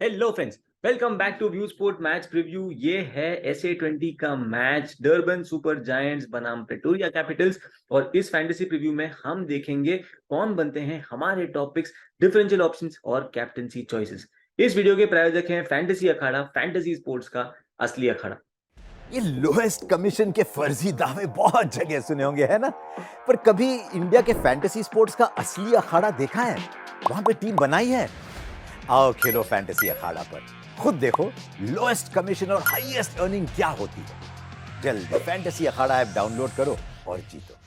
Hello friends, welcome back to view sport match preview. ये है SA20 का match, Durban Super Giants बनाम Pretoria Capitals. और इस फैंटेसी प्रीव्यू में हम देखेंगे कौन बनते हैं हमारे टॉपिक्स, डिफरेंशियल ऑप्शंस और कैप्टेंसी चॉइसेस। इस वीडियो के प्रायोजक हैं फैंटेसी अखाड़ा, फैंटेसी स्पोर्ट्स का असली अखाड़ा। ये लोएस्ट कमीशन के फर्जी दावे बहुत जगह सुने होंगे, है ना? पर कभी इंडिया के फैंटेसी स्पोर्ट्स का असली अखाड़ा देखा है? वहां पे टीम बनाई है? आओ खेलो फैंटेसी अखाड़ा पर, खुद देखो लोएस्ट कमीशन और हाईएस्ट अर्निंग क्या होती है। जल्दी फैंटेसी अखाड़ा ऐप डाउनलोड करो और जीतो।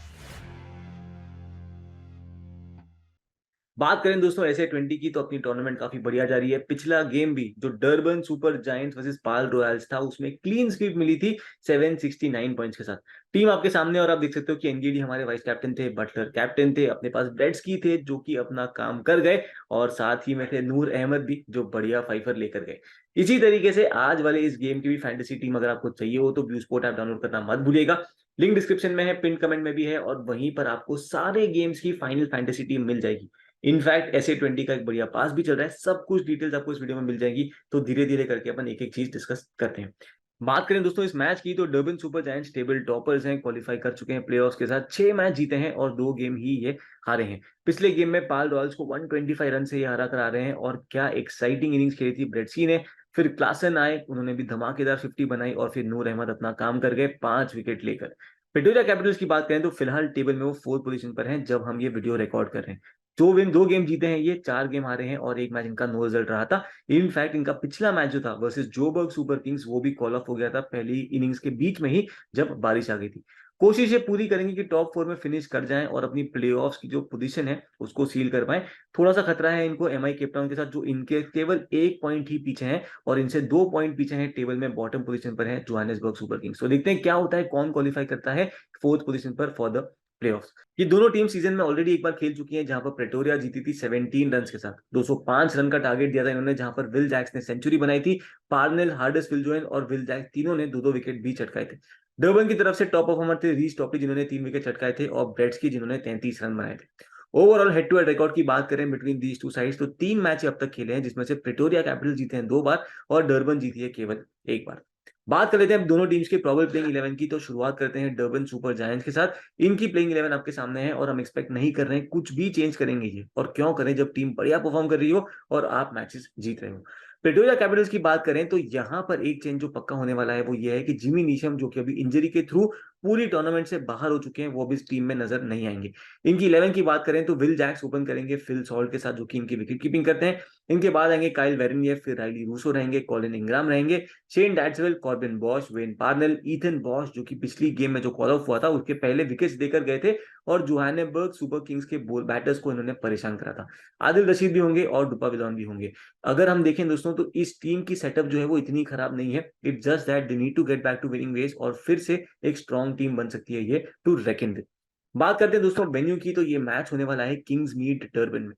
बात करें दोस्तों SA20 की, तो अपनी टूर्नामेंट काफी बढ़िया जा रही है। पिछला गेम भी जो डर्बन सुपर जायंट्स वर्सेस पाल रॉयल्स था, उसमें क्लीन स्वीप मिली थी 769 पॉइंट्स के साथ। टीम आपके सामने, और आप देख सकते हो कि एनगीडी हमारे वाइस कैप्टन थे, बटलर कैप्टन थे, अपने पास ब्रेड्सकी थे जो कि अपना काम कर गए, और साथ ही में थे नूर अहमद भी जो बढ़िया फाइफर लेकर गए। इसी तरीके से आज वाले इस गेम की भी फैंटेसी टीम अगर आपको चाहिए हो तो व्यू स्पोर्ट ऐप डाउनलोड करना मत भूलिएगा। लिंक डिस्क्रिप्शन में है, पिन कमेंट में भी है, और वहीं पर आपको सारे गेम्स की फाइनल फैंटेसी टीम मिल जाएगी। इनफैक्ट SA20 का एक बढ़िया पास भी चल रहा है। सब कुछ डिटेल्स आपको इस वीडियो में मिल जाएगी, तो धीरे धीरे करके अपन एक एक चीज डिस्कस करते हैं। बात करें दोस्तों इस मैच की, तो Durban Super giants table toppers हैं, क्वालिफाई कर चुके हैं प्लेऑफ्स के साथ। 6 मैच जीते हैं और 2 गेम ही ये हारे हैं। पिछले गेम में पाल रॉयल्स को 125 रन से ये हरा कर आ रहे हैं, और क्या एक्साइटिंग इनिंग्स खेली थी ब्रेडसी ने। फिर क्लासन आए, उन्होंने भी धमाकेदार 50 बनाई, और फिर नूर अहमद अपना काम कर गए 5 विकेट लेकर। प्रेटोरिया कैपिटल्स की बात करें तो फिलहाल टेबल में वो 4th पोजीशन पर हैं जब हम ये वीडियो रिकॉर्ड कर रहे हैं। 2 गेम जीते हैं ये, 4 गेम हारे हैं, और एक मैच इनका नो रिजल्ट रहा था। इनफैक्ट इनका पिछला मैच जो था वर्सेस जोबर्ग सुपर किंग्स, वो भी कॉल ऑफ हो गया था पहली इनिंग्स के बीच में ही, जब बारिश आ गई थी। कोशिश ये पूरी करेंगे कि टॉप 4 में फिनिश कर जाएं और अपनी प्लेऑफ्स की जो पोजीशन है उसको सील कर पाएं। थोड़ा सा खतरा है इनको MI केप टाउन के साथ, जो इनके केवल 1 पॉइंट ही पीछे हैं, और इनसे 2 पॉइंट पीछे हैं। टेबल में बॉटम पोजीशन पर है जोहानिसबर्ग सुपर किंग्स। तो देखते हैं क्या होता है, कौन क्वालिफाई करता है 4th पोजीशन पर फॉर द प्लेऑफ्स। ये दोनों टीम सीजन में ऑलरेडी एक बार खेल चुकी हैं, जहां पर प्रेटोरिया जीती थी 17 रन के साथ। 205 रन का टारगेट दिया था इन्होंने, जहां पर विल जैक्स ने सेंचुरी बनाई थी। पार्नेल, हार्डस विलजोइन और विल जैक्स तीनों ने 2-2 विकेट भी चटकाए थे। डर्बन की तरफ से टॉप परफॉर्मर थे रीस टॉपली, जिन्होंने 3 विकेट चटकाए थे, और ब्रेड्सकी जिन्होंने 33 रन बनाए थे। Overall head to head record की बात करें बिटवीन दीज टू साइड्स, तो 3 मैच अब तक खेले हैं, जिसमें से प्रेटोरिया कैपिटल जीते हैं 2 बार और डर्बन जीती है केवल 1 बार। बात कर लेते हैं अब दोनों टीम्स के प्रॉबल प्लेइंग 11 की। तो शुरुआत करते हैं डर्बन सुपर जायंट्स के साथ। इनकी प्लेइंग 11 आपके सामने है, और हम एक्सपेक्ट नहीं कर रहे हैं कुछ भी चेंज करेंगे ये, और क्यों करें जब टीम बढ़िया परफॉर्म कर रही हो और आप मैचेस जीत रहे हो। प्रेटोरिया कैपिटल्स की बात करें तो यहां पर एक चेंज जो पक्का होने वाला है वो ये है कि जिमी नीशम, जो कि अभी इंजरी के थ्रू पूरी टूर्नामेंट से बाहर हो चुके हैं, वो भी इस टीम में नजर नहीं आएंगे। इनकी 11 की बात करें तो विल जैक्स ओपन करेंगे फिल सॉल्ट के साथ, जो कि इनकी विकेट कीपिंग करते हैं। इनके बाद आएंगे काइल वेरेनियर, फिर राइली रूसो रहेंगे, कॉलिन इंग्राम रहेंगे, Shane Dadswell, Corbin Bosch, Wayne Parnell, Ethan Bosch, जो कि पिछली गेम में जो कॉल ऑफ हुआ था उसके पहले विकेट्स देकर गए थे, और जोहानिसबर्ग सुपर किंग्स के बॉल बैटर्स को इन्होंने परेशान करा था। आदिल रशीद भी होंगे और डुपा विलोन भी होंगे। अगर हम देखें दोस्तों, तो इस टीम की सेटअप जो है वो इतनी खराब नहीं है। It's just that they need to get back to winning ways, और फिर से एक स्ट्रॉन्ग टीम बन सकती है ये टू रेकन विद। बात करते हैं दोस्तों वेन्यू की, तो ये मैच होने वाला है किंग्स मीट डर्बन में।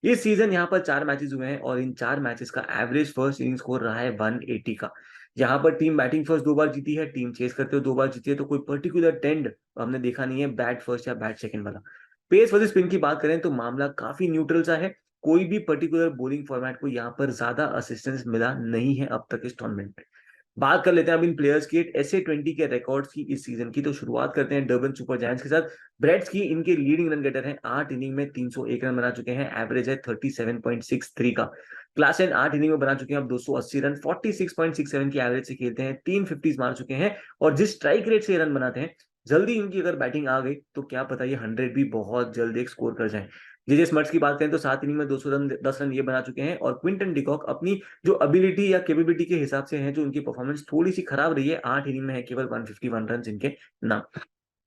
इस सीजन यहाँ पर 4 मैचेस हुए हैं, और इन 4 मैचेस का एवरेज फर्स्ट इनिंग स्कोर रहा है 180 का। यहाँ पर टीम बैटिंग फर्स्ट 2 बार जीती है, टीम चेस करते हुए 2 बार जीती है, तो कोई पर्टिकुलर ट्रेंड हमने देखा नहीं है बैट फर्स्ट या बैट सेकंड वाला। पेस वर्सेस स्पिन की बात करें तो मामला काफी न्यूट्रल सा है। कोई भी पर्टिकुलर बॉलिंग फॉर्मेट को यहाँ पर ज्यादा असिस्टेंस मिला नहीं है अब तक इस टूर्नामेंट में। बात कर लेते हैं अब इन प्लेयर्स की, SA20 के रिकॉर्ड्स की इस सीजन की। तो शुरुआत करते हैं डर्बन सुपर जायंट्स के साथ। ब्रेड्सकी इनके लीडिंग रन गेटर हैं, 8 इनिंग में 301 रन बना चुके हैं, एवरेज है 37.63 का। क्लासन 8 इनिंग में बना चुके हैं अब 280 रन, 46.67 की एवरेज से खेलते हैं, 3 50 मार चुके हैं, और जिस स्ट्राइक रेट से रन बनाते हैं, जल्दी इनकी अगर बैटिंग आ गई तो क्या पता ये 100 भी बहुत जल्द एक स्कोर कर जाए। जेजे स्मर्ट्स की बात करें तो 7 इनिंग में 200 रन, 10 रन ये बना चुके हैं, और क्विंटन डिकॉक अपनी जो एबिलिटी या कैपेबिलिटी के हिसाब से है, जो उनकी परफॉर्मेंस थोड़ी सी खराब रही है, 8 इनिंग में है केवल 151 रन इनके नाम।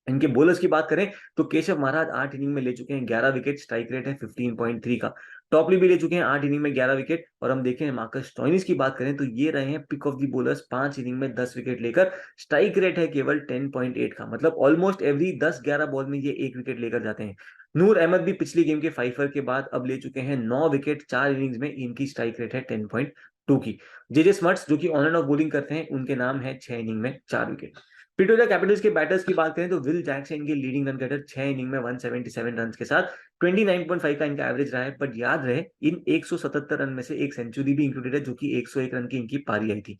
इनके बॉलर्स की बात करें तो केशव महाराज 8 इनिंग में ले चुके हैं 11 विकेट, स्ट्राइक रेट है 15.3 का। टॉपली भी ले चुके हैं 8 इनिंग में 11 विकेट, और हम देखें मार्कस स्टोइनिस की बात करें तो ये रहे हैं pick of the bowlers, 5 inning में 10 विकेट लेकर, स्ट्राइक रेट है केवल 10.8 का। मतलब ऑलमोस्ट एवरी 10-11 बॉल में ये 1 विकेट लेकर जाते हैं। नूर अहमद भी पिछली गेम के फाइफर के बाद अब ले चुके हैं 9 विकेट 4 इनिंग्स में, इनकी स्ट्राइक रेट है 10.2 की। जेजे स्मर्ट्स जो कि ऑन एंड ऑफ बॉलिंग करते हैं, उनके नाम है 6 इनिंग में 4 विकेट। प्रिटोरिया कैपिटल्स के बैटर्स की बात करें तो विल जैक्स है इनके लीडिंग रन गेटर, 6 इनिंग में 177 रन के साथ 29.5 का इनका एवरेज रहा है। बट याद रहे इन 177 रन में से एक सेंचुरी भी इंक्लूडेड है, जो कि 101 रन की इनकी पारी आई थी।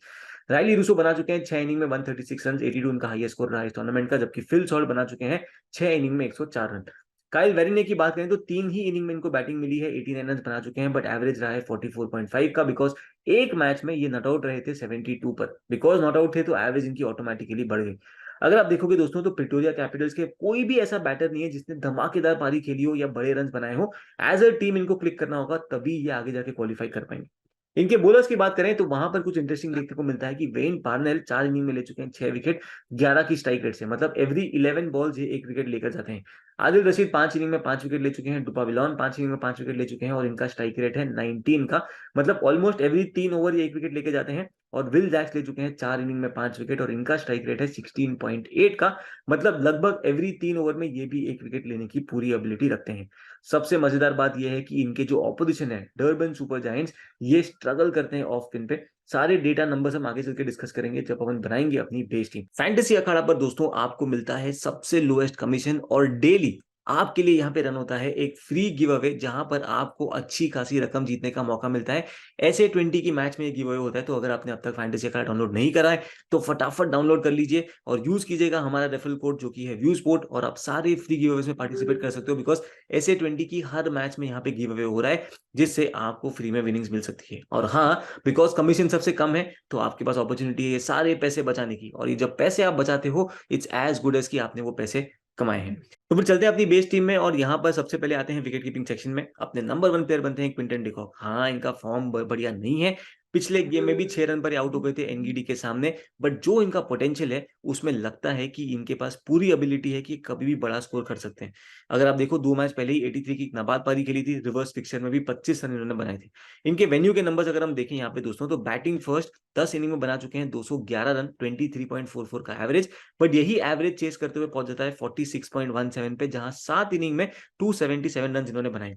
राइली रूसो बना चुके हैं 6 इनिंग में 136 रन, 82 उनका हाईएस्ट स्कोर रहा है इस टूर्नामेंट का, जबकि फिल सॉल्ट बना चुके हैं 6 इनिंग में 104 रन। काइल वेरिने की बात करें तो 3 ही इनिंग में इनको बैटिंग मिली है, 89 रन बना चुके हैं, बट एवरेज रहा है 44.5 का, बिकॉज एक मैच में ये नॉट आउट रहे थे 72 पर। बिकॉज नॉट आउट थे तो एवरेज इनकी ऑटोमेटिकली बढ़ गई। अगर आप देखोगे दोस्तों तो प्रिटोरिया कैपिटल्स के कोई भी ऐसा बैटर नहीं है जिसने धमाकेदार पारी खेली हो या बड़े रन बनाए हो। एज अ टीम इनको क्लिक करना होगा, तभी ये आगे जाके क्वालिफाई कर पाएंगे। इनके बोलर्स की बात करें तो वहां पर कुछ इंटरेस्टिंग देखने को मिलता है कि वेन पार्नेल 4 इनिंग में ले चुके हैं 6 विकेट 11 की स्ट्राइक रेट से, मतलब एवरी 11 बॉल्स ये 1 विकेट लेकर जाते हैं। आदिल रशीद 5 इनिंग में 5 विकेट ले चुके हैं, डुपाविलॉन 5 इनिंग में 5 विकेट ले चुके हैं और इनका स्ट्राइक रेट है 19 का, मतलब ऑलमोस्ट एवरी 3 ओवर ये 1 विकेट लेके जाते हैं। और विल जैक्स ले चुके हैं 4 इनिंग में 5 विकेट और इनका स्ट्राइक रेट है 16.8 का, मतलब लगभग एवरी 3 ओवर में ये भी 1 विकेट लेने की पूरी एबिलिटी रखते हैं। सबसे मजेदार बात यह है कि इनके जो ऑपोजिशन है डर्बन सुपर जायंट्स, ये स्ट्रगल करते हैं ऑफ स्पिन पे। सारे डेटा नंबर्स हम आगे चल के डिस्कस करेंगे जब अपन बनाएंगे अपनी बेस टीम। फैंटेसी अखाड़ा पर दोस्तों आपको मिलता है सबसे लोएस्ट कमीशन और डेली आपके लिए यहाँ पे रन होता है एक फ्री गिव अवे, जहां पर आपको अच्छी खासी रकम जीतने का मौका मिलता है। ऐसे 20 की मैच में ये गिव अवे होता है, तो अगर आपने अब तक फैंटेसी अखाड़ा डाउनलोड नहीं करा है तो फटाफट डाउनलोड कर लीजिए और यूज कीजिएगा हमारा रेफरल कोड जो कि है व्यू स्पोर्ट, और आप सारे फ्री गिव अवेज में पार्टिसिपेट कर सकते हो, बिकॉज ऐसे 20 की हर मैच में यहाँ पे गिव अवे हो रहा है, जिससे आपको फ्री में विनिंग्स मिल सकती है। और हाँ, बिकॉज कमीशन सबसे कम है तो आपके पास अपॉर्चुनिटी है ये सारे पैसे बचाने की, और ये जब पैसे आप बचाते हो इट्स एज गुड एज कि आपने वो पैसे कमाए हैं। तो फिर चलते हैं अपनी बेस टीम में, और यहाँ पर सबसे पहले आते हैं विकेट कीपिंग सेक्शन में। अपने नंबर 1 प्लेयर बनते हैं क्विंटन डिकॉक। हाँ, इनका फॉर्म बढ़िया नहीं है, पिछले गेम में भी 6 रन पर आउट हो गए थे एनगीडी के सामने, बट जो इनका पोटेंशियल है उसमें लगता है कि इनके पास पूरी एबिलिटी है कि कभी भी बड़ा स्कोर कर सकते हैं। अगर आप देखो 2 मैच पहले ही 83 की नाबाद पारी खेली थी, रिवर्स फिक्सर में भी 25 रन इन्होंने बनाए थे। इनके वेन्यू के नंबर्स अगर हम देखें यहाँ पे दोस्तों, तो बैटिंग फर्स्ट 10 इनिंग में बना चुके हैं 211 रन, 23.44 का एवरेज, बट यही एवरेज चेस करते हुए पहुंच जाता है 46.17 पे, जहां 7 इनिंग में 277 रन इन्होंने बनाए।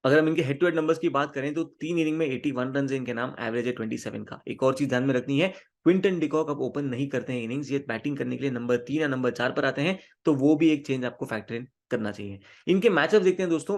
अगर हम इनके हेड टू हेड नंबर्स की बात करें तो 3 इनिंग में 81 रन है इनके नाम, एवरेज है 27 का। एक और चीज ध्यान में रखनी है, क्विंटन डिकॉक अब ओपन नहीं करते हैं इनिंग्स, ये बैटिंग करने के लिए नंबर 3 या नंबर 4 पर आते हैं, तो वो भी एक चेंज आपको फैक्टर इन करना चाहिए। इनके मैचअप देखते हैं दोस्तों,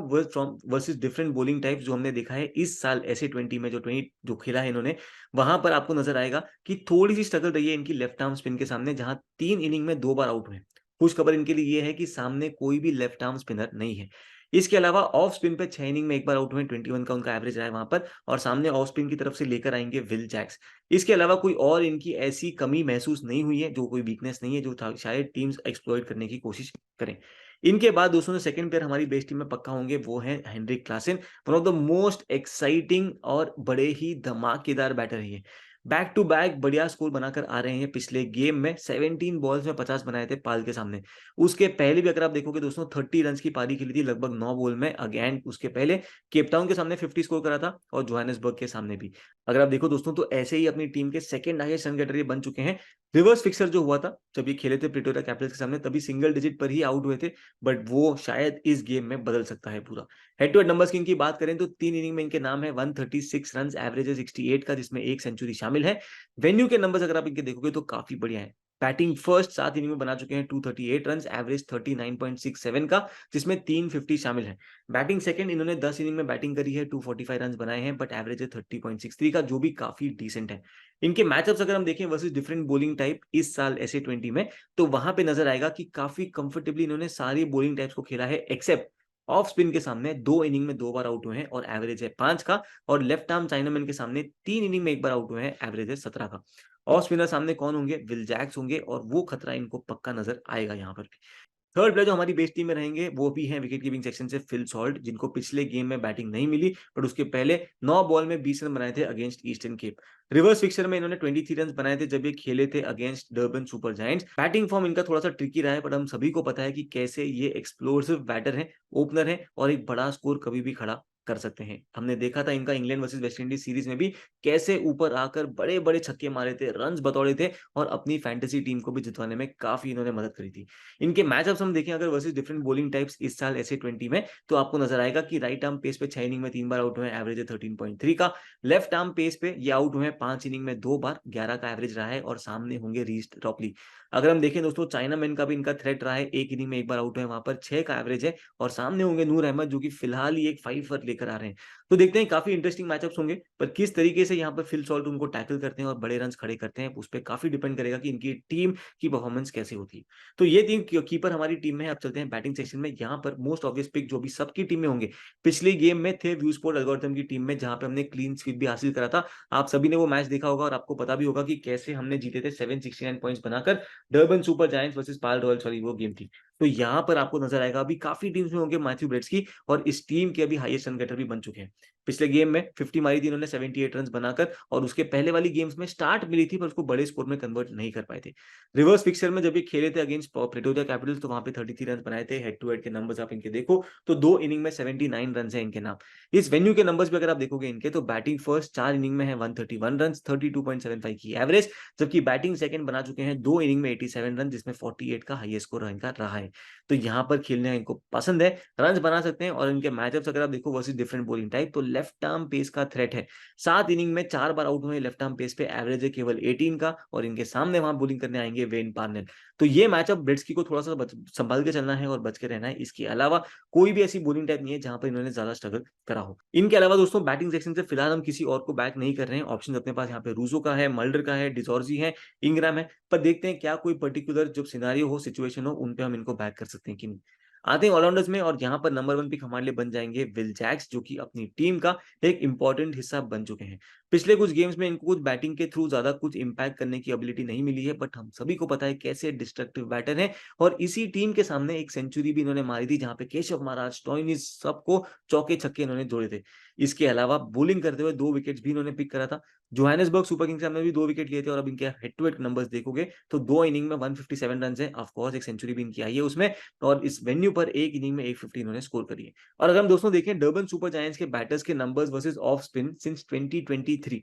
वर्सेस डिफरेंट बॉलिंग टाइप्स जो हमने देखा है इस साल ऐसे 20 में, जो खेला है इन्होंने, वहां पर आपको नजर आएगा कि थोड़ी सी स्ट्रगल रही है इनकी लेफ्ट आर्म स्पिन के सामने, जहां 3 इनिंग में 2 बार आउट हुए। खुश खबर इनके लिए ये है कि सामने कोई भी लेफ्ट आर्म स्पिनर नहीं है। इसके अलावा ऑफ स्पिन पे 6 इनिंग में 1 बार आउट हुए, 21 का उनका एवरेज रहा है वहां पर, और सामने ऑफ स्पिन की तरफ से लेकर आएंगे विल जैक्स। इसके अलावा कोई और इनकी ऐसी कमी महसूस नहीं हुई है, जो कोई वीकनेस नहीं है जो शायद टीम्स एक्सप्लॉइट करने की कोशिश करें। इनके बाद दोस्तों जो सेकंड प्लेयर हमारी बेस्ट टीम में पक्का होंगे वो है Heinrich Klaasen, one of the most exciting और बड़े ही धमाकेदार बैटर है ये। बैक टू बैक बढ़िया स्कोर बनाकर आ रहे हैं। पिछले गेम में 17 बॉल्स में 50 बनाए थे पाल के सामने। उसके पहले भी अगर आप देखोगे दोस्तों 30 रन की पारी खेली थी लगभग 9 बॉल में, अगेन उसके पहले केपटाउन के सामने 50 स्कोर करा था और जोहानिसबर्ग के सामने भी। अगर आप देखो दोस्तों तो ऐसे ही अपनी टीम के सेकंड हाईएस्ट रन गेटर ये बन चुके हैं। रिवर्स फिक्सर जो हुआ था जब ये खेले थे प्रिटोरिया कैपिटल्स के सामने, तभी सिंगल डिजिट पर ही आउट हुए थे, बट वो शायद इस गेम में बदल सकता है पूरा। हेड टू हेड नंबर्स की इनकी बात करें तो 3 इनिंग में इनके नाम है 136 रन, एवरेज है 68 का, जिसमें 1 सेंचुरी शामिल है। वेन्यू के नंबर्स अगर आप इनके देखोगे तो काफी बढ़िया है। बैटिंग फर्स्ट 7 इनिंग में बना चुके हैं 238 रन, एवरेज 39.67 का, जिसमें 350 शामिल है। बैटिंग सेकंड इन्होंने 10 इनिंग में बैटिंग करी है, 245 रन बनाए हैं, बट एवरेज है 30.63 का, जो भी काफी डिसेंट है। इनके मैचअप्स अगर हम देखें वर्सेस डिफरेंट बॉलिंग टाइप इस साल ऐसे 20 में, तो वहां पे नजर आएगा कि काफी कंफर्टेबली इन्होंने सारी बॉलिंग टाइप्स को खेला है, एक्सेप्ट ऑफ स्पिन के सामने 2 इनिंग में 2 बार आउट हुए हैं और एवरेज है 5 का, और लेफ्ट आर्म चाइनामैन के सामने 3 इनिंग में 1 बार आउट हुए हैं, एवरेज है 17 का। ऑफ स्पिनर सामने कौन होंगे? विल जैक्स होंगे, और वो खतरा इनको पक्का नजर आएगा यहाँ पर भी। थर्ड प्लेयर जो हमारी बेस्ट टीम में रहेंगे वो भी हैं विकेट कीपिंग सेक्शन से फिल सॉल्ट, जिनको पिछले गेम में बैटिंग नहीं मिली, बट उसके पहले 9 बॉल में 20 रन बनाए थे against Eastern Cape. Reverse fixer में इन्होंने 23 रन बनाए थे जब ये खेले थे against Durban Super giants. Batting form इनका थोड़ा सा ट्रिकी रहा है, बट हम सभी को पता है कि कैसे ये एक्सप्लोसिव बैटर हैं, ओपनर हैं, और एक बड़ा स्कोर कभी भी खड़ा कर सकते हैं। हमने देखा था इनका England versus West Indies series में भी कैसे ऊपर आकर बड़े-बड़े छक्के मारे थे, रन्स बटोरे थे और अपनी फैंटेसी टीम को भी जितवाने में काफ़ी इन्होंने मदद करी थी। इनके मैचअप्स हम देखें अगर वर्सेस डिफरेंट बॉलिंग टाइप्स इस साल ऐसे 20 में, तो आपको नज़र आएगा कि राइट आर्म पेस पे 6 इनिंग में 3 बार आउट हुए हैं, एवरेज है 13.3 का। लेफ्ट आर्म पेस पे ये आउट हुए हैं 5 इनिंग में 2 बार, 11 का एवरेज रहा है और सामने होंगे रीस रॉपली। अगर हम देखें दोस्तों चाइनामैन का भी इनका थ्रेट रहा है, 1 इनिंग में 1 बार आउट हुए हैं, वहाँ पर 6 का एवरेज है और सामने होंगे नूर अहमद जो कि फिलहाल ही एक 5 पर लेकर आ रहे हैं। तो देखते हैं काफ़ी इंटरेस्टिंग मैचअप्स होंगे, पर किस तरीके से यहाँ पर फिल सॉल्ट उनको टैकल करते हैं और बड़े रन्स खड़े करते हैं, उस पे काफ़ी डिपेंड करेगा कि इनकी टीम की परफॉर्मेंस कैसी होती है। तो ये 3 कीपर हमारी टीम में है। अब चलते हैं बैटिंग सेक्शन में। यहाँ पर मोस्ट ऑब्वियस पिक जो भी सबकी टीम में होंगे, पिछले गेम में थे व्यू स्पोर्ट एल्गोरिथम की टीम में जहाँ पे हमने क्लीन स्वीप भी हासिल करा था। आप सभी ने वो मैच देखा होगा और आपको पता भी होगा कि कैसे हमने जीते थे 769 पॉइंट्स बनाकर डर्बन सुपर जायंट्स वर्सेस पाल रॉयल्स वाली वो गेम थी। तो यहाँ पर आपको नज़र आएगा अभी काफ़ी टीम्स में होंगे मैथ्यू ब्रेट्सकी और इस टीम के अभी हाईएस्ट रन गेटर भी बन चुके हैं। पिछले गेम में 50 मारी थी इन्होंने 78 रन्स बनाकर और उसके पहले वाली गेम्स में स्टार्ट मिली थी पर उसको बड़े स्कोर में कन्वर्ट नहीं कर पाए थे। रिवर्स फिक्सचर में जब ये खेले थे अगेंस्ट प्रेटोरिया कैपिटल्स तो वहाँ पे 33 रन्स बनाए थे। हेड टू हेड के नंबर्स आप इनके देखो तो 2 इनिंग में 79 रन्स हैं इनके नाम। इस वेन्यू के नंबर्स भी अगर आप देखोगे इनके तो बैटिंग फर्स्ट 4 इनिंग में है 131 रन्स, 32.75 की एवरेज, जबकि बैटिंग सेकंड बना चुके हैं 2 इनिंग में 87 रन जिसमें 48 का हाईएस्ट स्कोर इनका रहा है। तो यहाँ पर खेलने इनको पसंद है, रन्स बना सकते हैं और इनके मैचअप्स अगर आप देखो वर्सेस डिफरेंट बॉलिंग टाइप तो लेफ्ट आर्म पेस का थ्रेट है। 7 इनिंग में 4 बार आउट हुए हैं लेफ्ट आर्म पेस पे, एवरेज है केवल 18 का और इनके सामने वहां बॉलिंग करने आएंगे वेन पार्नेल। तो ये मैचअप ब्रेट्सकी को थोड़ा सा संभाल के चलना है और बच के रहना है। इसके अलावा कोई भी ऐसी बॉलिंग टाइप नहीं है जहां पर इन्होंने ज्यादा स्ट्रगल करा हो। इनके अलावा दोस्तों बैटिंग सेक्शन से फिलहाल हम किसी और को बैक नहीं कर रहे हैं। ऑप्शन अपने पास यहाँ पे रूजो का है, मल्डर का है, डिजॉर्जी है, इंग्राम है, पर देखते हैं क्या कोई पर्टिकुलर जो सिनारियो हो, सिचुएशन हो, उन पे हम इनको बैक कर सकते हैं कि नहीं। आते हैं ऑलराउंडर्स में और यहाँ पर नंबर 1 पिक हमारे लिए बन जाएंगे विल जैक्स जो कि अपनी टीम का एक इंपॉर्टेंट हिस्सा बन चुके हैं। पिछले कुछ गेम्स में इनको कुछ बैटिंग के थ्रू ज्यादा कुछ इंपैक्ट करने की एबिलिटी नहीं मिली है, बट हम सभी को पता है कैसे डिस्ट्रक्टिव बैटर है और इसी टीम के सामने एक सेंचुरी भी इन्होंने मारी थी जहाँ पे केशव महाराज, स्टोइनिस सबको चौके छक्के इन्होंने जोड़े थे। इसके अलावा बॉलिंग करते हुए 2 विकेट्स भी इन्होंने पिक करा था। जोहानिसबर्ग सुपर किंग्स के सामने भी 2 विकेट लिए थे और अब इनके हेड टू हेड नंबर्स देखोगे तो 2 इनिंग में 157 रन है। ऑफ कोर्स एक सेंचुरी भी इनकी आई है उसमें और इस वेन्यू पर एक इनिंग में 150 इन्होंने स्कोर करी है। और अगर हम दोस्तों देखें डर्बन सुपर जायंट्स के बैटर्स के numbers versus off spin since 2023,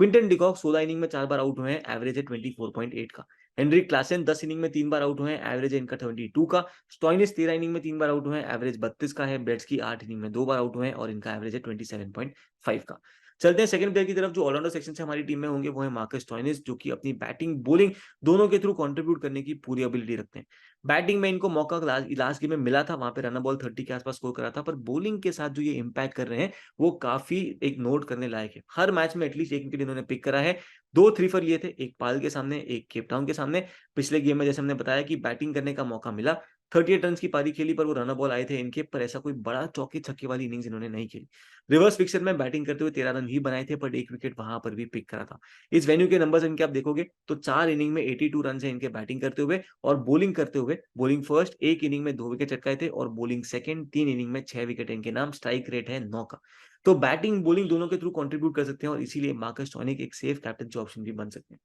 Quinton de Kock 16 inning में 4 बार आउट हुए हैं, एवरेज है 24.8 का। हेनरिक क्लासेन 10 इनिंग में 3 बार आउट हुए हैं, एवरेज है इनका 22 का। स्टोइनिस 13 इनिंग में 3 बार आउट हुए हैं, एवरेज 32 का है। ब्रेट्सकी 8 इनिंग में 2 बार आउट हुए हैं और इनका एवरेज है 27.5 का। चलते हैं सेकंड प्लेयर की तरफ जो ऑलराउंडर सेक्शन से हमारी टीम में होंगे वो है मार्कस स्टोइनिस जो कि अपनी बैटिंग बॉलिंग दोनों के थ्रू कंट्रीब्यूट करने की पूरी एबिलिटी रखते हैं। बैटिंग में इनको मौका लास्ट गेम में मिला था, वहां पे रन बॉल 30 के आसपास स्कोर करा था, पर बॉलिंग के साथ जो ये इंपैक्ट कर रहे हैं वो काफी एक नोट करने लायक है। हर मैच में एटलीस्ट 1 विकेट इन्होंने पिक करा है। 2 3 लिए थे, एक पाल के सामने, एक केप टाउन के सामने। पिछले गेम में जैसे हमने बताया कि बैटिंग करने का मौका मिला, 38 रन की पारी खेली पर वो रन बॉल आए थे इनके, पर ऐसा कोई बड़ा चौके छक्के वाली इनिंग्स इन्होंने नहीं खेली। रिवर्स फिक्सर में बैटिंग करते हुए 13 रन ही बनाए थे, पर 1 विकेट वहां पर भी पिक करा था। इस वेन्यू के नंबर्स इनके आप देखोगे तो 4 इनिंग में 82 रन है इनके बैटिंग करते हुए और बॉलिंग करते हुए बॉलिंग फर्स्ट 1 इनिंग में 2 विकेट चटकाए थे और बॉलिंग सेकंड 3 इनिंग में 6 विकेट इनके नाम। स्ट्राइक रेट है 9 का। तो बैटिंग बॉलिंग दोनों के थ्रू कंट्रीब्यूट कर सकते हैं और इसीलिए मार्कस स्टोइनिस एक सेफ कैप्टन ऑप्शन भी बन सकते हैं।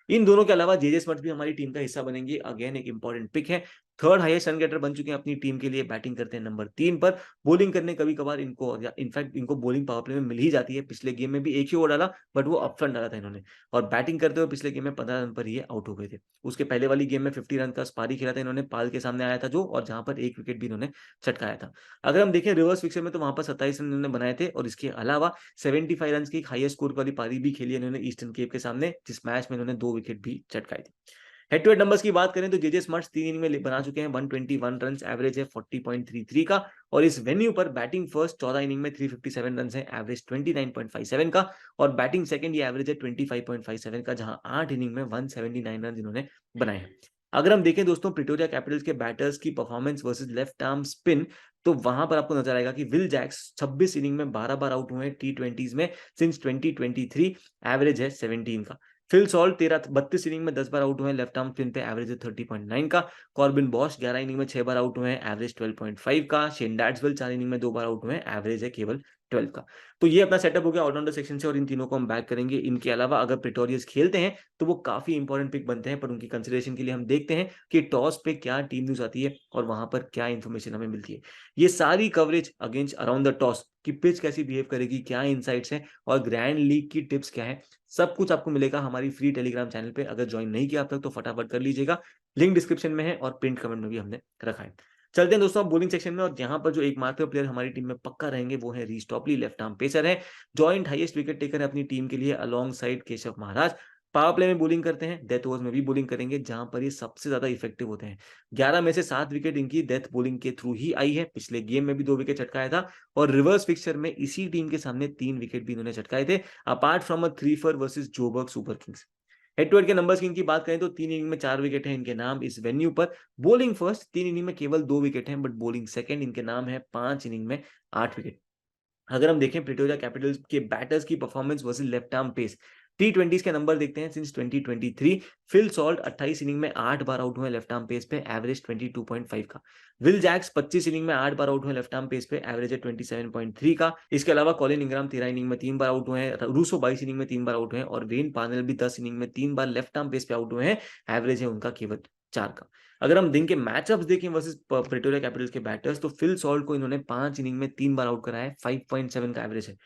इन दोनों के अलावा जेजे स्मथ भी हमारी टीम का हिस्सा बनेंगे। अगेन एक इंपॉर्टेंट पिक है। थर्ड हाईएस्ट रन गेटर बन चुके हैं अपनी टीम के लिए। बैटिंग करते हैं नंबर 3 पर। बॉलिंग करने कभी-कभार इनको या इनफैक्ट इनको बॉलिंग पावर प्ले में मिल ही जाती है। पिछले गेम में भी एक ही ओवर डाला बट वो अपफ्रंट डाला था इन्होंने और बैटिंग करते हुए पिछले गेम में 15 रन पर ही आउट हो गए थे। उसके पहले वाली गेम में 50 रन का पारी खेला था इन्होंने, पाल के सामने आया था जो, और जहां पर 1 विकेट भी इन्होंने चटकाया था। अगर हम देखें रिवर्स फिक्सर में तो वहां पर 27 रन इन्होंने बनाए थे और इसके अलावा 75 रन की हाईएस्ट स्कोर वाली पारी भी खेली इन्होंने ईस्टर्न केप के सामने, जिस मैच में इन्होंने 2 विकेट भी चटकाए थे। हेड टू हेड नंबर्स की बात करें तो जेजे स्मर्ट्स 3 इनिंग में बना चुके हैं 121 रन, एवरेज है 40.33 का और इस वेन्यू पर बैटिंग फर्स्ट 14 इनिंग में 357 रन है, एवरेज 29.57 का और बैटिंग सेकंड ये एवरेज है 25.57 का, जहां 8 इनिंग में 179 रन इन्होंने बनाए हैं। अगर हम देखें दोस्तों प्रिटोरिया कैपिटल्स के बैटर्स की performance versus left arm spin, तो वहां पर आपको नजर आएगा कि विल जैक्स 26 इनिंग में 12 बार आउट हुए हैं टी20s में सिंस 2023, एवरेज है 17 का। फिल सॉल्ट 32 इनिंग में 10 बार आउट हुए हैं लेफ्ट आर्म स्पिन पे, एवरेज है 30.9 का। कॉर्बिन बॉश 11 इनिंग में 6 बार आउट हुए हैं, एवरेज 12.5 का। शेन डैट्सवेल 4 इनिंग में 2 बार आउट हुए हैं, एवरेज है केवल 12 का। तो ये अपना सेटअप हो गया ऑलराउंडर सेक्शन से और इन तीनों को हम बैक करेंगे। इनके अलावा अगर प्रेटोरियस खेलते हैं तो वो काफी इंपॉर्टेंट पिक बनते हैं, पर उनकी कंसिडरेशन के लिए हम देखते हैं कि टॉस पे क्या टीम न्यूज आती है और वहां पर क्या इन्फॉर्मेशन हमें मिलती है। ये सारी coverage against around the toss कि पिच कैसी बिहेव करेगी, क्या इनसाइट्स हैं और ग्रैंड लीग की टिप्स क्या है, सब कुछ आपको मिलेगा हमारी फ्री टेलीग्राम चैनल पे। अगर ज्वाइन नहीं किया आप तक तो फटाफट कर लीजिएगा, लिंक डिस्क्रिप्शन में है और पिन कमेंट में भी हमने रखा है। चलते हैं दोस्तों बॉलिंग सेक्शन में, और यहाँ पर जो एकमात्र प्लेयर हमारी टीम में पक्का रहेंगे वो है Reece Topley, left arm pacer है, जॉइंट हाईएस्ट विकेट टेकर है अपनी टीम के लिए alongside Keshav Maharaj. Power play में बॉलिंग करते हैं, डेथ ओवर्स में भी बॉलिंग करेंगे जहां पर ये सबसे ज्यादा इफेक्टिव होते हैं। 11 में से 7 विकेट इनकी डेथ बॉलिंग के थ्रू ही आई है। पिछले गेम में भी 2 विकेट चटकाया था और रिवर्स फिक्सचर में इसी टीम के सामने 3 विकेट भी इन्होंने चटकाए थे, apart from a 3-4 versus Joburg Super Kings. Head to head के नंबर्स की इनकी बात करें तो 3 इनिंग में 4 विकेट है इनके नाम इस वेन्यू पर। बॉलिंग फर्स्ट 3 इनिंग में केवल 2 विकेट हैं, बट बॉलिंग सेकंड इनके नाम है 5 इनिंग में 8 विकेट। अगर हम देखें प्रिटोरिया कैपिटल्स के बैटर्स की performance versus left arm pace, टी20 के नंबर देखते हैं सिंस 2023। फिल सॉल्ट 28 इनिंग में 8 बार आउट हुए लेफ्ट आर्म पेस पे, एवरेज 22.5 का। विल जैक्स 25 इनिंग में 8 बार आउट हुए लेफ्ट आर्म पेस पे, एवरेज है 27.3 का। इसके अलावा कॉलिन इंग्राम 13 इनिंग में 3 बार आउट हुए हैं, रूसो 22 इनिंग में 3 बार आउट हुए हैं और वेन पार्नेल भी 10 इनिंग में 3 बार लेफ्ट आर्म पेस पे आउट हुए हैं, एवरेज है उनका केवल 4 का। अगर हम दिन के मैचअप्स देखें वर्सेस प्रिटोरिया कैपिटल्स के बैटर्स, तो फिल सॉल्ट को इन्होंने 5 इनिंग में 3 बार आउट कराया है, 5.7 का एवरेज है।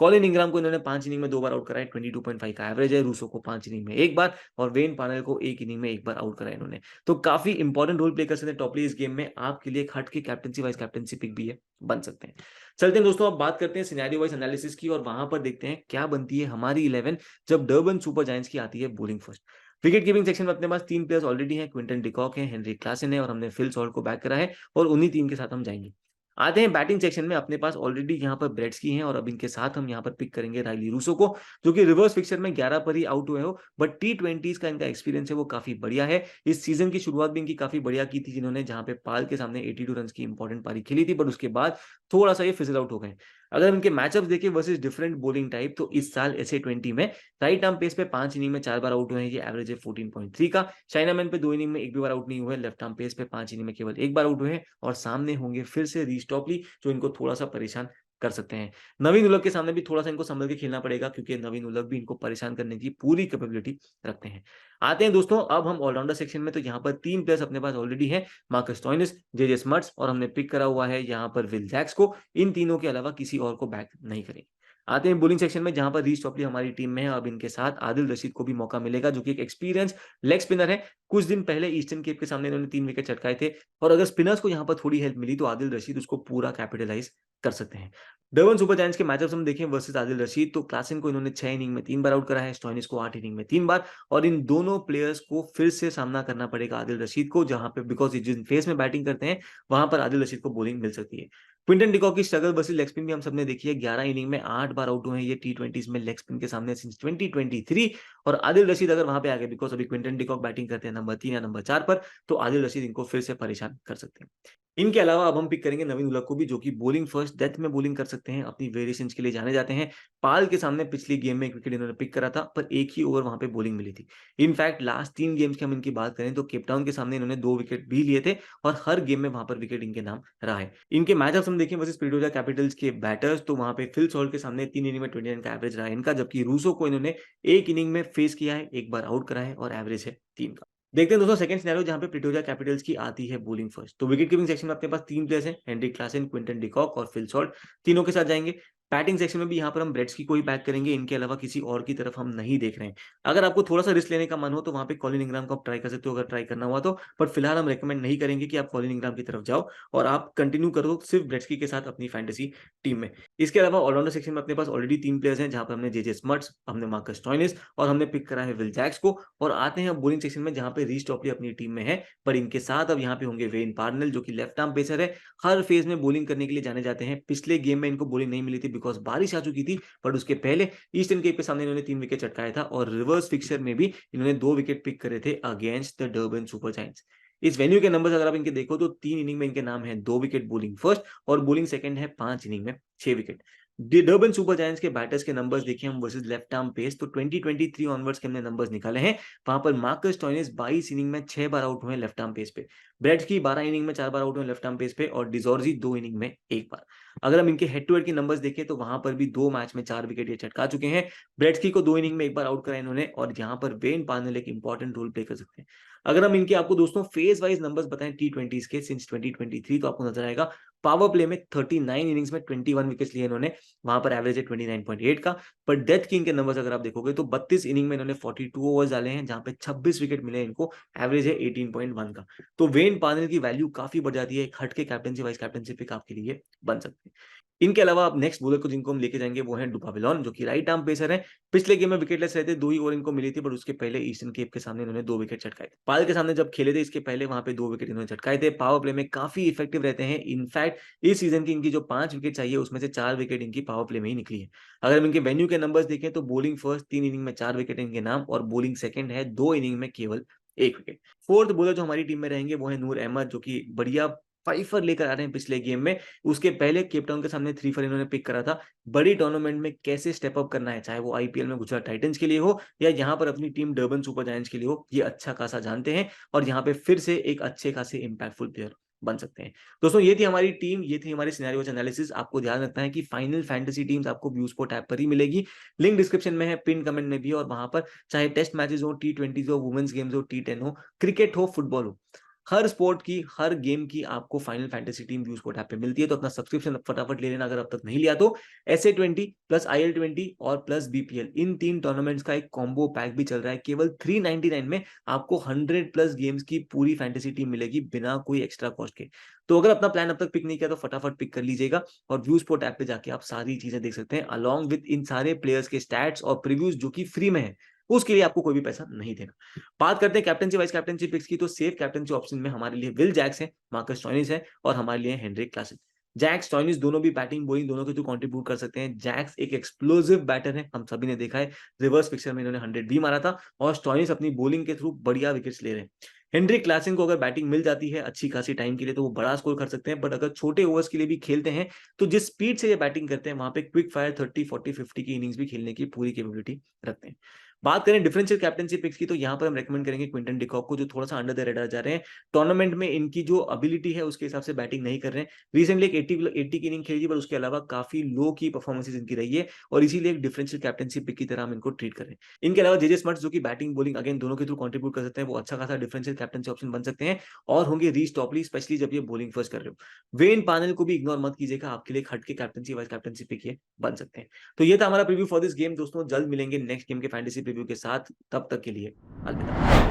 कॉलिन इंग्राम को इन्होंने 5 इनिंग में 2 बार आउट कराया है, 22.5 का एवरेज है। रूसो को 5 इनिंग में 1 बार और वेन पार्नेल को 1 इनिंग में 1 बार आउट कराया इन्होंने। तो काफी इंपॉर्टेंट रोल प्ले कर सकते हैं टॉपली इस गेम में, आपके लिए एक हट के कैप्टनसी वाइस कैप्टनसी पिक भी है, बन सकते हैं। चलते हैं दोस्तों अब बात करते हैं सिनेरियो वाइज एनालिसिस की, और वहां पर देखते हैं क्या बनती है हमारी 11 जब डर्बन सुपर जायंट्स की आती है bowling first. Wicket keeping section में अपने पास 3 प्लेयर्स ऑलरेडी हैं, क्विंटन डिकॉक है, हेनरी क्लासन है और हमने फिल सॉल्ट को बैक करा है और उन्हीं 3 के साथ हम जाएंगे। आते हैं बैटिंग सेक्शन में, अपने पास ऑलरेडी यहाँ पर ब्रेड्सकी हैं और अब इनके साथ हम यहाँ पर पिक करेंगे राइली रूसो को, जो कि रिवर्स फिक्सचर में 11 पर ही आउट हुए हो, बट टी20 का इनका एक्सपीरियंस है वो काफी बढ़िया है। इस सीजन की शुरुआत भी इनकी काफी बढ़िया की थी, जिन्होंने जहां पे पाल के सामने 82 रन की इंपॉर्टेंट पारी खेली थी, बट उसके बाद थोड़ा सा ये फिजल आउट हो गए। अगर इनके मैचअप देखें वर्सेस डिफरेंट बॉलिंग टाइप, तो इस साल SA20 में राइट आर्म पेस पे 5 इनिंग में 4 बार आउट हुए हैं, ये एवरेज है 14.3 का। चाइनामैन पे 2 इनिंग में 1 भी बार आउट नहीं हुए, लेफ्ट आर्म पेस पे 5 इनिंग में केवल 1 बार आउट हुए हैं और सामने होंगे फिर से रीस टॉपली, जो इनको थोड़ा सा परेशान कर सकते हैं। नवीन उलग के सामने भी थोड़ा सा इनको संभल के खेलना पड़ेगा, क्योंकि नवीन उलग भी इनको परेशान करने की पूरी कैपेबिलिटी रखते हैं। आते हैं दोस्तों अब हम ऑलराउंडर सेक्शन में, तो यहाँ पर 3 प्लेयर्स अपने पास ऑलरेडी हैं, मार्कस स्टोइनिस, जेजे स्मर्ट्स और हमने पिक करा हुआ है यहाँ पर विल जैक्स को। इन तीनों के अलावा किसी और को बैक नहीं करेंगे। आते हैं बॉलिंग सेक्शन में, जहां पर रीस टॉपली हमारी टीम में है। अब इनके साथ आदिल रशीद को भी मौका मिलेगा, जो कि एक एक्सपीरियंस लेग स्पिनर है। कुछ दिन पहले ईस्टर्न केप के सामने इन्होंने 3 विकेट चटकाए थे और अगर स्पिनर्स को यहाँ पर थोड़ी हेल्प मिली तो आदिल रशीद उसको पूरा कैपिटलाइज कर सकते हैं। डर्बन सुपर जायंट्स के मैचअप्स हम देखें वर्सेस आदिल रशीद, तो क्लासन को इन्होंने 6 इनिंग में 3 बार आउट करा है, स्टोइनिस को 8 इनिंग में 3 बार, और इन दोनों प्लेयर्स को फिर से सामना करना पड़ेगा आदिल रशीद को, जहां पे बिकॉज जिस फेस में बैटिंग करते हैं वहां पर आदिल रशीद को बॉलिंग मिल सकती है। क्विंटन डिकॉक की स्ट्रगल वर्सेस लेग स्पिन भी हम सबने देखी है, 11 इनिंग में 8 बार आउट हुए हैं ये टी20 में लेग स्पिन के सामने सिंस 2023। और आदिल रशीद अगर वहां पे आ गए, बिकॉज अभी क्विंटन डिकॉक बैटिंग करते हैं नंबर 3 या नंबर 4 पर, तो आदिल रशीद इनको फिर से परेशान कर सकते हैं। इनके अलावा अब हम पिक करेंगे नवीन उलग को भी, जो कि बॉलिंग फर्स्ट डेथ में बॉलिंग कर सकते हैं, अपनी वेरिएशंस के लिए जाने जाते हैं। पाल के सामने पिछली गेम में एक विकेट इन्होंने पिक करा था, पर एक ही ओवर वहां पे बॉलिंग मिली थी। इनफैक्ट लास्ट 3 गेम्स की हम इनकी बात करें तो केपटाउन के सामने इन्होंने 2 विकेट भी लिए थे और हर गेम में वहां पर विकेट इनके नाम रहा है। इनके मैचअप्स हम देखें वर्सेस प्रिटोरिया कैपिटल्स के बैटर्स, तो वहां पे फिल सॉल्ट के सामने 3 इनिंग में 29 का एवरेज रहा है इनका, जबकि रूसो को इन्होंने 1 इनिंग में फेस किया है, 1 बार आउट करा है और एवरेज है 3 का। देखते हैं दोस्तों सेकंड सिनेरियो, जहां पे प्रिटोरिया कैपिटल्स की आती है बॉलिंग फर्स्ट। तो विकेट कीपिंग सेक्शन में अपने पास 3 प्लेयर्स हैं, हेनरी क्लासन, क्विंटन डिकॉक और फिल सॉल्ट, तीनों के साथ जाएंगे। बैटिंग सेक्शन में भी यहाँ पर हम ब्रेड्स की कोई बैक करेंगे, इनके अलावा किसी और की तरफ हम नहीं देख रहे हैं। अगर आपको थोड़ा सा रिस्क लेने का मन हो तो वहां पे कॉलिन इंग्राम को आप ट्राई कर सकते हो, अगर ट्राई करना हुआ तो, बट फिलहाल हम रेकमेंड नहीं करेंगे कि आप कॉलिन इंग्राम की तरफ जाओ और आप कंटिन्यू करो सिर्फ ब्रेड्सकी के साथ अपनी फैंटेसी टीम में। इसके अलावा ऑलराउंडर सेक्शन में अपने पास ऑलरेडी 3 प्लेयर्स हैं, जहां पर हमने जेजे स्मर्ट्स, हमने मार्कस स्टोइनिस और हमने पिक करा है विल जैक्स को। और आते हैं बॉलिंग सेक्शन में, जहां पे रीस टॉपली अपनी टीम में है, पर इनके साथ अब यहाँ पे होंगे वेन पार्नेल, जो कि लेफ्ट आर्म पेसर है, हर फेज में बॉलिंग करने के लिए जाने जाते हैं। पिछले गेम में इनको बॉलिंग नहीं मिली थी बिकॉज बारिश आ चुकी थी, बट उसके पहले ईस्टर्न केप के सामने इन्होंने 3 विकेट चटकाया था और रिवर्स फिक्सचर में भी इन्होंने 2 विकेट पिक करे थे against the Durban Super giants. इस वेन्यू के नंबर्स अगर आप इनके देखो तो 3 इनिंग में इनके नाम है 2 विकेट बॉलिंग फर्स्ट और बॉलिंग सेकंड है 5 इनिंग में 6 विकेट। डर्बन सुपर जायंट्स के बैटर्स के नंबर्स देखिए हम वर्सेस लेफ्ट आर्म पेस, तो 2023 ऑनवर्ड्स के हमने नंबर्स निकाले हैं। वहां पर मार्कस स्टोइनिस 22 इनिंग में 6 बार आउट हुए लेफ्ट आर्म पेस पे, ब्रेड्सकी 12 इनिंग में 4 बार आउट हुए लेफ्ट आर्म पेस पे और डिजोर्जी 2 इनिंग में 1 बार। अगर हम इनके हेड टू हेड के नंबर्स देखें तो वहां पर भी 2 मैच में 4 विकेट ये चटका चुके हैं। ब्रेट्सकी को 2 इनिंग में एक बार आउट कराया इन्होंने, और यहाँ पर वेन पार्नेल एक इंपॉर्टेंट रोल प्ले कर सकते हैं। अगर हम इनके आपको दोस्तों फेज वाइज नंबर्स बताएं टी20 के सिंस 2023, तो आपको नजर आएगा पावर प्ले में 39 इनिंग्स में 21 विकेट्स लिए इन्होंने, वहां पर एवरेज है 29.8 का। पर डेथ किंग के नंबर्स अगर आप देखोगे तो 32 इनिंग में इन्होंने 42 ओवर्स डाले हैं, जहां पे 26 विकेट मिले इनको, एवरेज है 18.1 का। तो वेन पार्नेल की वैल्यू काफी बढ़ जाती है, एक हट के कैप्टनसी वाइस कैप्टनसी पिक आपके लिए बन सकते हैं। इनके अलावा आप नेक्स्ट बॉलर को जिनको हम लेके जाएंगे वो है डुपाविलॉन, जो कि राइट आर्म पेसर है। पिछले गेम में विकेटलेस रहते, 2 ही ओवर इनको मिली थी, पर उसके पहले ईस्टर्न केप के सामने इन्होंने 2 विकेट चटकाए थे। पाल के सामने जब खेले थे इसके पहले, वहां पे 2 विकेट इन्होंने चटकाए थे। पावर प्ले में काफी इफेक्टिव रहते हैं। इनफैक्ट इस सीजन की इनकी जो 5 विकेट चाहिए उसमें से 4 विकेट इनकी पावर प्ले में ही निकली है। अगर हम इनके वेन्यू के नंबर्स देखें तो बोलिंग फर्स्ट 3 इनिंग में 4 विकेट इनके नाम, और बोलिंग सेकंड है 2 इनिंग में केवल 1 विकेट। फोर्थ बॉलर जो हमारी टीम में रहेंगे वो है नूर अहमद, जो कि बढ़िया फाइफर लेकर आ रहे हैं पिछले गेम में। उसके पहले केपटाउन के सामने 3 फर इन्होंने पिक करा था। बड़ी टूर्नामेंट में कैसे स्टेप अप करना है, चाहे वो आईपीएल में गुजरात टाइटंस के लिए हो या यहाँ पर अपनी टीम डर्बन सुपर जायंट्स के लिए हो, ये अच्छा खासा जानते हैं, और यहाँ पे फिर से एक अच्छे खासे इंपैक्टफुल प्लेयर बन सकते हैं। दोस्तों ये थी हमारी टीम, ये थी हमारी सिनेरियो एनालिसिस। आपको ध्यान रखना है कि फाइनल फैंटेसी टीम्स आपको व्यू स्पोर्ट ऐप पर ही मिलेगी। लिंक डिस्क्रिप्शन में है, पिन कमेंट में भी, और वहां पर चाहे टेस्ट मैचेस हो, टी20 हो, वुमेन्स गेम्स हो, टी10 हो, क्रिकेट हो, फुटबॉल हो, हर स्पोर्ट की हर गेम की आपको final fantasy team view sport app पे मिलती है। तो अपना सब्सक्रिप्शन फटाफट ले लेना अगर अब तक नहीं लिया तो। SA20 प्लस IL20 और प्लस बीपीएल, इन 3 टूर्नामेंट्स का एक कॉम्बो पैक भी चल रहा है। केवल 399 में आपको 100 प्लस गेम्स की पूरी फैंटेसी टीम मिलेगी बिना कोई एक्स्ट्रा कॉस्ट के। तो अगर अपना प्लान अब तक पिक नहीं किया तो फटाफट पिक कर लीजिएगा, और व्यू स्पोर्ट ऐप पे जाके आप सारी चीजें देख सकते हैं अलॉन्ग विद इन सारे प्लेयर्स के स्टैट्स और प्रीव्यूज, जो कि फ्री में है। उसके लिए आपको कोई भी पैसा नहीं देना। बात करते हैं कैप्टनसी वाइस कैप्टनसी पिक्स की, तो सेफ कैप्टनसी ऑप्शन में हमारे लिए विल जैक्स है, मार्कस स्टोइनिस है, और हमारे लिए हेनरिक क्लासन। जैक्स स्टोइनिस दोनों भी बैटिंग बॉलिंग दोनों के थ्रू कंट्रीब्यूट कर सकते हैं। जैक्स एक एक्सप्लोसिव बैटर है, हम सभी ने देखा है, रिवर्स पिक्चर में इन्होंने 100 भी मारा था, और स्टोइनिस अपनी बॉलिंग के थ्रू बढ़िया विकेट्स ले रहे हैं। हेनरिक क्लासन को अगर बैटिंग मिल जाती है अच्छी खासी टाइम के लिए तो वो बड़ा स्कोर कर सकते हैं, बट अगर छोटे ओवर्स के लिए भी खेलते हैं तो जिस स्पीड से ये बैटिंग करते हैं वहां पे क्विक फायर 30 40 50 की इनिंग्स भी खेलने की पूरी कैपेबिलिटी रखते हैं। बात करें डिफरेंशियल कैप्टनसी पिक्स की, तो यहाँ पर हम रेकमेंड करेंगे क्विंटन डिकॉक को, जो थोड़ा सा अंडर द रेडार जा रहे हैं। टूर्नामेंट में इनकी जो एबिलिटी है उसके हिसाब से बैटिंग नहीं कर रहे हैं। रिसेंटली एक 80 की इनिंग खेली थी, पर उसके अलावा काफी लो की परफॉर्मेंसेज इनकी रही है, और इसीलिए एक डिफरेंशियल कैप्टनसी पिक की तरह हम इनको ट्रीट कर रहे हैं। इनके अलावा जेजे स्मर्ट्स, जो कि बैटिंग बॉलिंग अगेन दोनों के थ्रू कंट्रीब्यूट कर सकते हैं, वो अच्छा खासा डिफरेंशियल कैप्टनसी ऑप्शन बन सकते हैं, और होंगे रीच टॉपली, स्पेशली जब ये बॉलिंग फर्स्ट कर रहे हो। वेन पार्नेल को भी इग्नोर मत कीजिएगा, आपके लिए हट के कैप्टनसी वाइस कैप्टनसी पिक ये बन सकते हैं। तो ये था हमारा प्रीव्यू फॉर दिस गेम दोस्तों। जल्द मिलेंगे नेक्स्ट गेम के फैंटेसी प्रीव्यू के साथ, तब तक के लिए अलविदा।